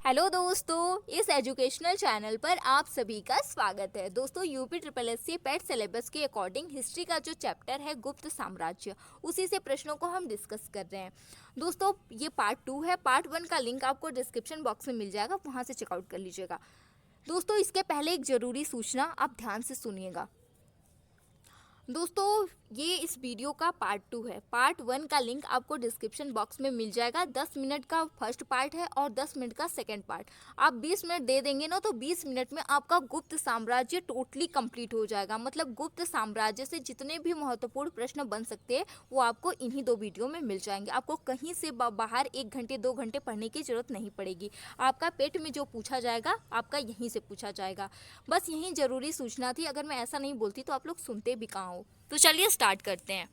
Hello दोस्तों, इस educational channel पर आप सभी का स्वागत है। दोस्तों, यूपी ट्रिपल एस सी पेट सिलेबस के अकॉर्डिंग हिस्ट्री का जो चैप्टर है गुप्त साम्राज्य, उसी से प्रश्नों को हम डिस्कस कर रहे हैं। दोस्तों, ये पार्ट 2 है। पार्ट 1 का लिंक आपको डिस्क्रिप्शन बॉक्स में मिल जाएगा, वहाँ से चेकआउट कर लीजिएगा। दोस्तों, इसके पहले एक ज़रूरी सूचना आप ध्यान से सुनिएगा। दोस्तों, ये इस वीडियो का पार्ट 2 है। पार्ट 1 का लिंक आपको डिस्क्रिप्शन बॉक्स में मिल जाएगा। 10 मिनट का फर्स्ट पार्ट है और 10 मिनट का सेकंड पार्ट। आप 20 मिनट दे देंगे ना, तो 20 मिनट में आपका गुप्त साम्राज्य टोटली कंप्लीट हो जाएगा। मतलब गुप्त साम्राज्य से जितने भी महत्वपूर्ण प्रश्न बन सकते हैं वो आपको इन्हीं 2 वीडियो में मिल जाएंगे। आपको कहीं से बाहर 1 घंटे 2 घंटे पढ़ने की जरूरत नहीं पड़ेगी। आपका पेट में जो पूछा जाएगा आपका यहीं से पूछा जाएगा। बस यही जरूरी सूचना थी। अगर मैं ऐसा नहीं बोलती तो आप लोग सुनते भी कहाँ हो। तो चलिए स्टार्ट करते हैं।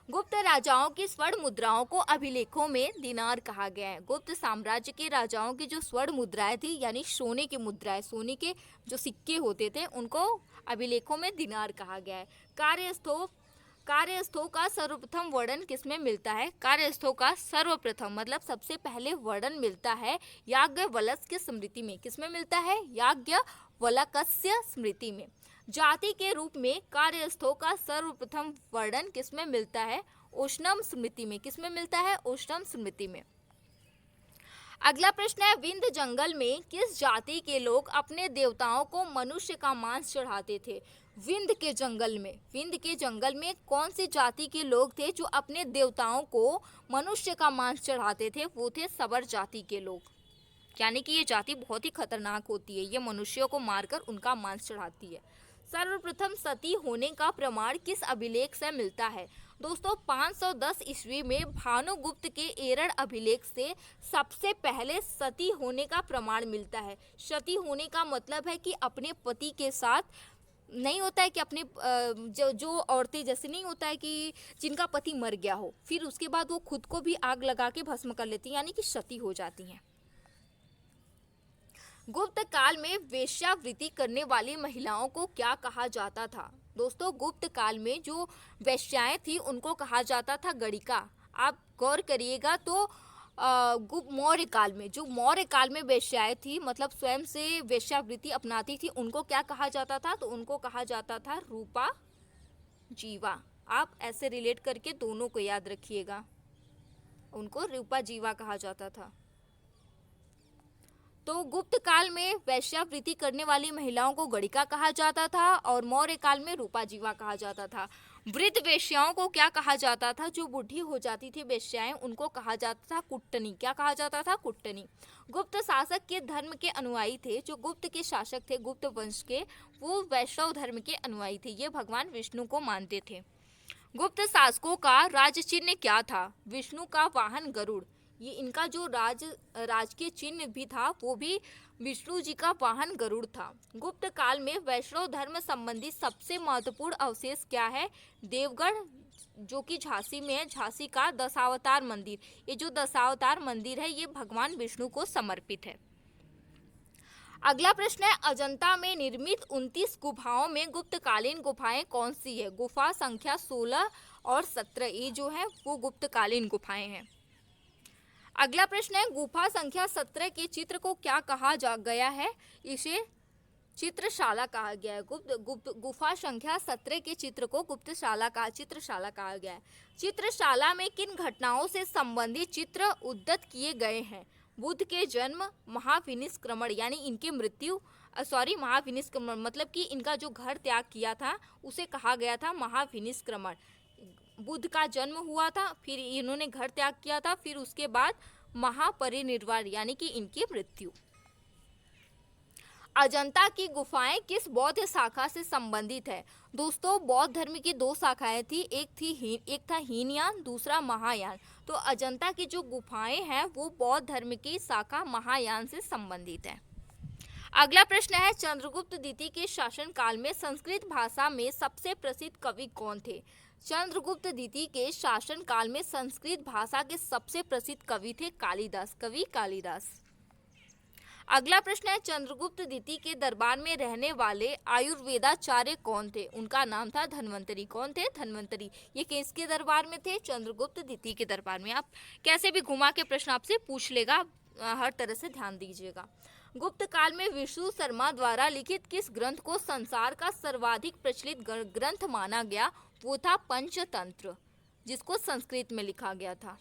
गुप्त राजाओं की स्वर्ण मुद्राओं को अभिलेखों में दिनार कहा गया है। गुप्त साम्राज्य के राजाओं की जो स्वर्ण मुद्राएं थी, यानी सोने की मुद्राएं, सोने के जो सिक्के होते थे, उनको अभिलेखों में दिनार कहा गया है। कार्यस्थों का सर्वप्रथम वर्णन किसमें मिलता है? कार्यस्थों का सर्वप्रथम मतलब सबसे पहले वर्णन मिलता है याज्ञवल्क्य की स्मृति में। किसमें मिलता है? याज्ञवल्क्य स्मृति में। जाति के रूप में कार्यस्थों का सर्वप्रथम वर्णन किसमें मिलता है? उष्णम स्मृति में। किसमें मिलता है? उष्णम स्मृति में। अगला प्रश्न है, विंध्य जंगल में किस जाति के लोग अपने देवताओं को मनुष्य का मांस चढ़ाते थे? विंध्य के जंगल में कौन सी जाति के लोग थे जो अपने देवताओं को मनुष्य का मांस चढ़ाते थे? वो थे सबर जाति के लोग। यानी कि ये जाति बहुत ही खतरनाक होती है। ये मनुष्यों को मारकर उनका मांस चढ़ाती है। सर्वप्रथम सती होने का प्रमाण किस अभिलेख से मिलता है? दोस्तों, 510 ईस्वी में भानुगुप्त के एरड़ अभिलेख से सबसे पहले सती होने का प्रमाण मिलता है। सती होने का मतलब है कि अपने पति के साथ नहीं होता है कि अपने जो औरतें जैसे नहीं होता है कि जिनका पति मर गया हो, फिर उसके बाद वो खुद को भी आग लगा के भस्म कर लेती हैं, यानी कि सती हो जाती हैं। गुप्त काल में वेश्यावृत्ति करने वाली महिलाओं को क्या कहा जाता था? दोस्तों, गुप्त काल में जो वेश्याएं थी उनको कहा जाता था गणिका। आप गौर करिएगा तो मौर्य काल में वेश्याएं थी, मतलब स्वयं से वेश्यावृत्ति अपनाती थी, उनको क्या कहा जाता था? तो उनको कहा जाता था रूपा जीवा। आप ऐसे रिलेट करके दोनों को याद रखिएगा, उनको रूपा जीवा कहा जाता था। तो गुप्त काल में वेश्यावृत्ति करने वाली महिलाओं को गणिका कहा जाता था और मौर्य काल में रूपा जीवा कहा जाता था। वृद्ध वेश्याओं को क्या कहा जाता था? जो बूढ़ी हो जाती थी वेश्याएं, उनको कहा जाता था कुट्टनी। क्या कहा जाता था? कुट्टनी। गुप्त शासक के धर्म के अनुयायी थे। जो गुप्त के शासक थे गुप्त वंश के, वो वैष्णव धर्म के अनुयायी थे। ये भगवान विष्णु को मानते थे। गुप्त शासकों का राज चिन्ह क्या था? विष्णु का वाहन गरुड़। ये इनका जो राजकीय चिन्ह भी था वो भी विष्णु जी का वाहन गरुड़ था। गुप्त काल में वैष्णव धर्म संबंधी सबसे महत्वपूर्ण अवशेष क्या है? देवगढ़, जो कि झांसी में है, झांसी का दशावतार मंदिर। ये जो दशावतार मंदिर है ये भगवान विष्णु को समर्पित है। अगला प्रश्न है, अजंता में निर्मित 29 गुफाओं में गुप्तकालीन गुफाएं कौन सी है? गुफा संख्या 16 और 17, ये जो है वो गुप्तकालीन गुफाएं हैं। अगला प्रश्न है, गुफा संख्या 17 के चित्र को क्या कहा गया है? इसे चित्रशाला कहा गया है। गुफा संख्या 17 के चित्र को चित्रशाला कहा गया है। चित्रशाला में किन घटनाओं से संबंधित चित्र उद्धृत किए गए हैं? बुद्ध के जन्म, महाविनिष्क्रमण यानी इनकी मृत्यु, महाविनिष्क्रमण मतलब कि इनका जो घर त्याग किया था उसे कहा गया था महाविनिष्क्रमण। बुद्ध का जन्म हुआ था, फिर इन्होंने घर त्याग किया था, फिर उसके बाद महापरिनिर्वाण यानी कि इनकी मृत्यु। अजंता की गुफाएं किस बौद्ध शाखा से संबंधित है? दोस्तों, बौद्ध धर्म की 2 शाखाएं थी, एक था हीनयान, दूसरा महायान। तो अजंता की जो गुफाएं हैं वो बौद्ध धर्म की शाखा महायान से संबंधित है। अगला प्रश्न है, चंद्रगुप्त द्वितीय के शासन काल में संस्कृत भाषा में सबसे प्रसिद्ध कवि कौन थे? चंद्रगुप्त द्वितीय के शासन काल में संस्कृत भाषा के सबसे प्रसिद्ध कवि थे कालिदास, कवि कालिदास। अगला प्रश्न है, चंद्रगुप्त द्वितीय के दरबार में रहने वाले आयुर्वेदाचार्य कौन थे? उनका नाम था धन्वंतरी। कौन थे? धन्वंतरी। ये किसके दरबार में थे? चंद्रगुप्त द्वितीय के दरबार में। आप कैसे भी घुमा के प्रश्न आपसे पूछ लेगा, हर तरह से ध्यान दीजिएगा। गुप्त काल में विष्णु शर्मा द्वारा लिखित किस ग्रंथ को संसार का सर्वाधिक प्रचलित ग्रंथ माना गया? वो था पंचतंत्र, जिसको संस्कृत में लिखा गया था।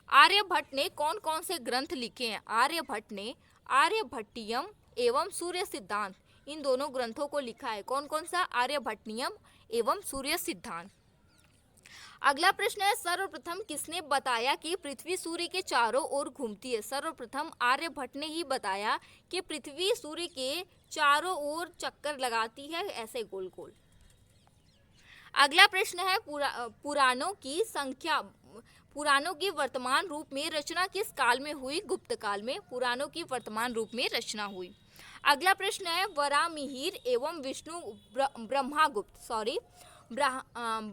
आर्यभट्ट ने कौन कौन से ग्रंथ लिखे हैं? आर्यभट्ट ने आर्यभट्टियम एवं सूर्य सिद्धांत, इन दोनों ग्रंथों को लिखा है। कौन कौन सा? आर्यभट्टियम एवं सूर्य सिद्धांत। अगला प्रश्न है, सर्वप्रथम किसने बताया कि पृथ्वी सूर्य के चारों ओर घूमती है? सर्वप्रथम आर्यभट्ट ने ही बताया कि पृथ्वी सूर्य के चारों ओर चक्कर लगाती है, ऐसे गोल गोल। अगला प्रश्न है, पुराणों की वर्तमान रूप में रचना किस काल में हुई? गुप्त काल में पुराणों की वर्तमान रूप में रचना हुई। अगला प्रश्न है, वराहमिहिर एवं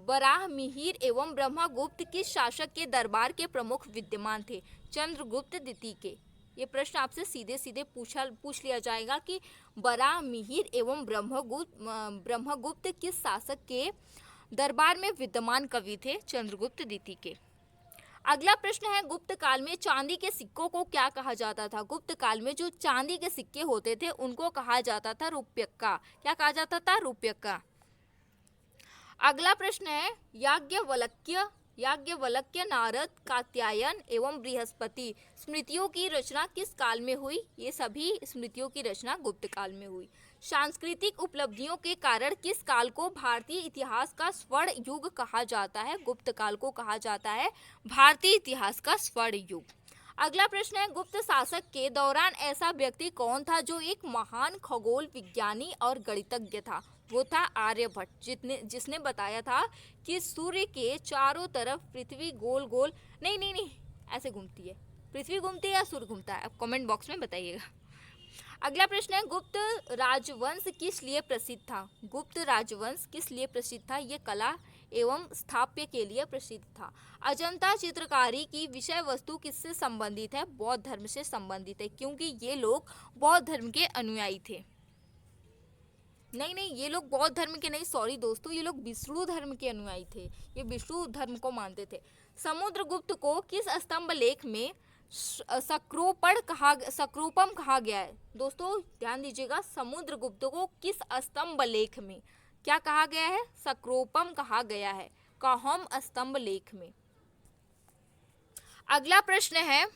वराहमिहिर एवं ब्रह्मगुप्त किस शासक के दरबार के प्रमुख विद्यमान थे? चंद्रगुप्त द्वितीय के। ये प्रश्न आपसे सीधे सीधे पूछ लिया जाएगा कि वराहमिहिर एवं ब्रह्मगुप्त किस शासक के दरबार में विद्यमान कवि थे? चंद्रगुप्त द्वितीय के। अगला प्रश्न है, गुप्त काल में चांदी के सिक्कों को क्या कहा जाता था? गुप्त काल में जो चांदी के सिक्के होते थे उनको कहा जाता था रूप्यका। क्या कहा जाता था? रूप्यका। अगला प्रश्न है, याज्ञवल्क्य, नारद, कात्यायन एवं बृहस्पति स्मृतियों की रचना किस काल में हुई? ये सभी स्मृतियों की रचना गुप्त काल में हुई। सांस्कृतिक उपलब्धियों के कारण किस काल को भारतीय इतिहास का स्वर्ण युग कहा जाता है? गुप्त काल को कहा जाता है भारतीय इतिहास का स्वर्ण युग। अगला प्रश्न है, गुप्त शासक के दौरान ऐसा व्यक्ति कौन था जो एक महान खगोल विज्ञानी और गणितज्ञ था? वो था आर्यभट्ट, जिसने बताया था कि सूर्य के चारों तरफ पृथ्वी गोल गोल नहीं ऐसे घूमती है। पृथ्वी घूमती है या सूर्य घूमता है? आप कमेंट बॉक्स में बताइएगा। अगला प्रश्न है, गुप्त राजवंश किस लिए प्रसिद्ध था? गुप्त राजवंश किस लिए प्रसिद्ध था? ये कला एवं स्थापत्य के लिए प्रसिद्ध था। अजंता चित्रकारी की विषय वस्तु किससे संबंधित है? बौद्ध धर्म से संबंधित है, क्योंकि ये लोग बौद्ध धर्म के अनुयायी थे। नहीं, ये लोग बौद्ध धर्म के नहीं, सॉरी दोस्तों, ये लोग विष्णु धर्म के अनुयायी थे। ये विष्णु धर्म को मानते थे। समुद्रगुप्त को किस स्तंभ लेख में सक्रोपम कहा गया है? दोस्तों ध्यान दीजिएगा, समुद्रगुप्त को किस स्तंभ लेख में क्या कहा गया है? सक्रोपम कहा गया है, काहम स्तंभ लेख में। अगला प्रश्न है,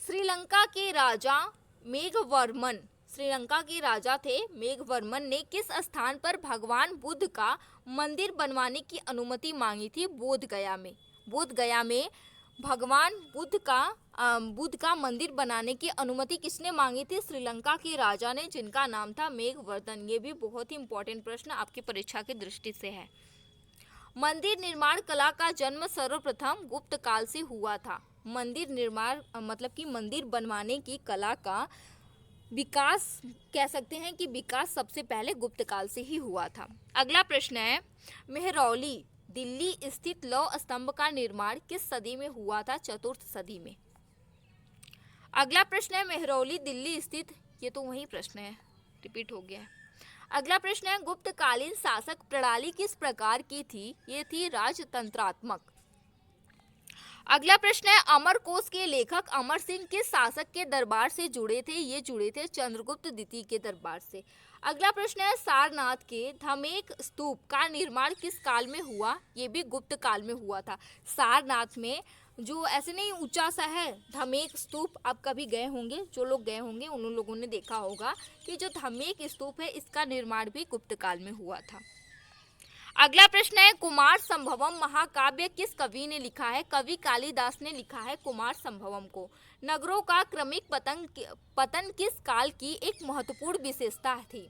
श्रीलंका के राजा मेघवर्मन, श्रीलंका के राजा थे मेघवर्मन ने किस स्थान पर भगवान बुद्ध का मंदिर बनवाने की अनुमति मांगी थी? बोधगया में। बोधगया में भगवान बुद्ध का मंदिर बनाने की अनुमति किसने मांगी थी? श्रीलंका के राजा ने, जिनका नाम था मेघवर्धन। ये भी बहुत ही इंपॉर्टेंट प्रश्न आपकी परीक्षा की दृष्टि से है। मंदिर निर्माण कला का जन्म सर्वप्रथम गुप्त काल से हुआ था। मंदिर निर्माण मतलब कि मंदिर बनवाने की कला का विकास, कह सकते हैं कि विकास सबसे पहले गुप्त काल से ही हुआ था। अगला प्रश्न है, मेहरौली दिल्ली स्थित लौह स्तंभ का निर्माण किस सदी में हुआ था? चतुर्थ सदी में। अगला प्रश्न है, मेहरौली दिल्ली स्थित, ये तो वही प्रश्न है, रिपीट हो गया है। अगला प्रश्न है, गुप्तकालीन शासक प्रणाली किस प्रकार की थी? ये थी राजतंत्रात्मक। अगला प्रश्न है, अमरकोश के लेखक अमर सिंह किस शासक के दरबार से जुड़े थे? ये जुड़े थे चंद्रगुप्त द्वितीय के दरबार से। अगला प्रश्न है, सारनाथ के धमेक स्तूप का निर्माण किस काल में हुआ? ये भी गुप्त काल में हुआ था। सारनाथ में जो ऐसे नहीं ऊंचा सा है धमेक स्तूप, आप कभी गए होंगे, जो लोग गए होंगे उन लोगों ने देखा होगा कि जो धमेक स्तूप है इसका निर्माण भी गुप्त काल में हुआ था। अगला प्रश्न है, कुमार संभवम महाकाव्य किस कवि ने लिखा है? कवि कालिदास ने लिखा है कुमार संभवम को। नगरों का क्रमिक पतन किस काल की एक महत्वपूर्ण विशेषता थी?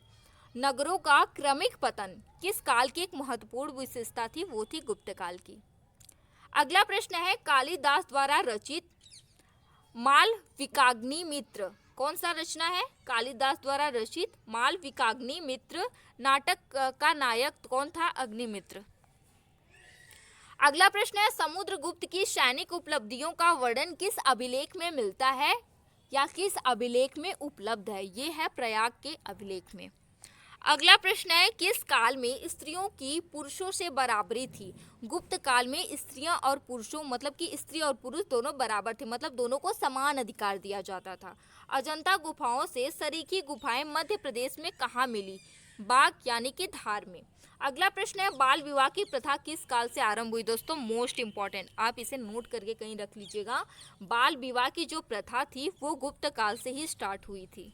नगरों का क्रमिक पतन किस काल की एक महत्वपूर्ण विशेषता थी? वो थी गुप्त काल की। अगला प्रश्न है, कालिदास द्वारा रचित मालविकाग्निमित्र कौन सा रचना है? कालिदास द्वारा रचित मालविकाग्निमित्र नाटक का नायक कौन था? अग्निमित्र। अगला प्रश्न है, समुद्रगुप्त की सैनिक उपलब्धियों का वर्णन किस अभिलेख में मिलता है या किस अभिलेख में उपलब्ध है? ये है प्रयाग के अभिलेख में। अगला प्रश्न है, किस काल में स्त्रियों की पुरुषों से बराबरी थी? गुप्त काल में स्त्रियां और पुरुषों मतलब कि स्त्री और पुरुष दोनों बराबर थे, मतलब दोनों को समान अधिकार दिया जाता था। अजंता गुफाओं से सरीखी गुफाएं मध्य प्रदेश में कहाँ मिली? बाग यानी कि धार में। अगला प्रश्न है, बाल विवाह की प्रथा किस काल से आरंभ हुई? दोस्तों मोस्ट इंपॉर्टेंट, आप इसे नोट करके कहीं रख लीजिएगा। बाल विवाह की जो प्रथा थी वो गुप्त काल से ही स्टार्ट हुई थी।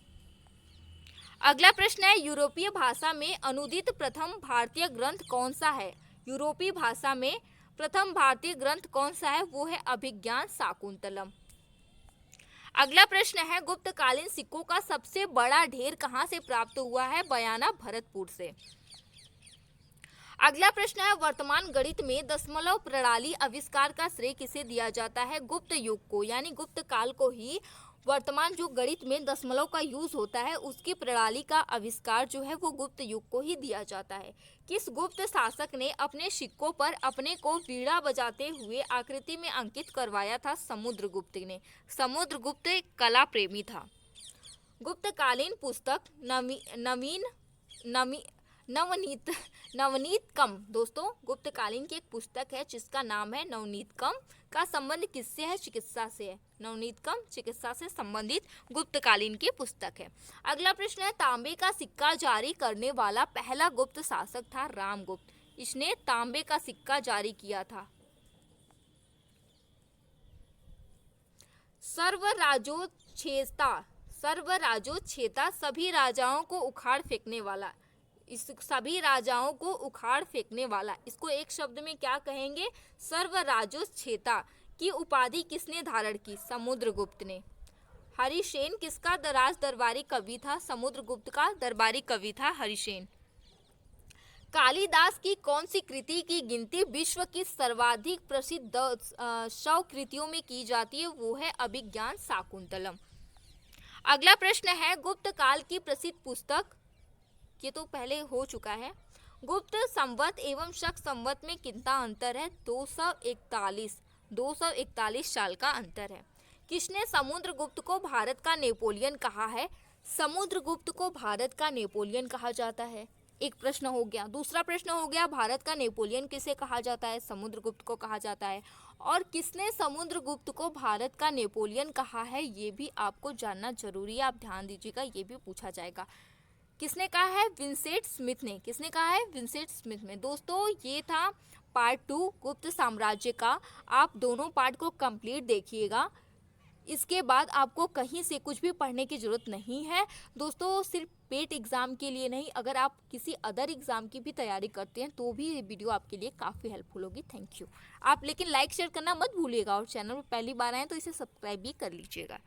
अगला प्रश्न है, यूरोपीय भाषा में अनुदित प्रथम भारतीय ग्रंथ कौन सा है? यूरोपीय भाषा में प्रथम भारतीय ग्रंथ कौन सा है? वो है अभिज्ञान शाकुंतलम। अगला प्रश्न है, गुप्तकालीन सिक्कों का सबसे बड़ा ढेर कहाँ से प्राप्त हुआ है? बयाना भरतपुर से। अगला प्रश्न है, वर्तमान गणित में दशमलव प्रणाली आविष्कार का श्रेय किसे दिया जाता है? गुप्त युग को, यानी गुप्त काल को ही वर्तमान जो गणित में दशमलव का यूज होता है उसकी प्रणाली का आविष्कार जो है वो गुप्त युग को ही दिया जाता है। किस गुप्त शासक ने अपने सिक्कों पर अपने को वीणा बजाते हुए आकृति में अंकित करवाया था? समुद्रगुप्त ने। समुद्रगुप्त एक कला प्रेमी था। गुप्तकालीन पुस्तक नवनीत नवनीतकम। दोस्तों गुप्तकालीन की एक पुस्तक है जिसका नाम है नवनीतकम, का संबंध किससे है? चिकित्सा से है। नवनीतकम चिकित्सा से संबंधित गुप्तकालीन की पुस्तक है। अगला प्रश्न है, तांबे का सिक्का जारी करने वाला पहला गुप्त शासक था रामगुप्त। इसने तांबे का सिक्का जारी किया था। सर्वराजोच्छेता सभी राजाओं को उखाड़ फेंकने वाला। इस सभी राजाओं को उखाड़ फेंकने वाला, इसको एक शब्द में क्या कहेंगे? सर्वराजोच्छेता की उपाधि किसने धारण की? समुद्रगुप्त ने। हरिसेन किसका राज दरबारी कवि था? समुद्रगुप्त का दरबारी कवि था हरिसेन। कालिदास की कौन सी कृति की गिनती विश्व की सर्वाधिक प्रसिद्ध 100 कृतियों में की जाती है? वो है अभिज्ञान शाकुंतलम। अगला प्रश्न है, गुप्त काल की प्रसिद्ध पुस्तक, ये तो पहले हो चुका है। गुप्त संवत एवं शक संवत में कितना अंतर है? 241 साल का अंतर है। किसने समुद्रगुप्त को भारत का नेपोलियन कहा है? समुद्रगुप्त को भारत का नेपोलियन कहा जाता है। एक प्रश्न हो गया। दूसरा प्रश्न हो गया, भारत का नेपोलियन किसे कहा जाता है? समुद्रगुप्त को कहा जाता है। और किसने समुद्रगुप्त को भारत का नेपोलियन कहा है, ये भी आपको जानना जरूरी है, आप ध्यान दीजिएगा, ये भी पूछा जाएगा। किसने कहा है? विंसेंट स्मिथ ने। किसने कहा है? विंसेंट स्मिथ ने। दोस्तों ये था पार्ट 2 गुप्त साम्राज्य का। आप दोनों पार्ट को कंप्लीट देखिएगा, इसके बाद आपको कहीं से कुछ भी पढ़ने की ज़रूरत नहीं है। दोस्तों सिर्फ पेट एग्ज़ाम के लिए नहीं, अगर आप किसी अदर एग्ज़ाम की भी तैयारी करते हैं तो भी ये वीडियो आपके लिए काफ़ी हेल्पफुल होगी। Thank you. आप लेकिन लाइक शेयर करना मत भूलिएगा, और चैनल पर पहली बार आए तो इसे सब्सक्राइब भी कर लीजिएगा।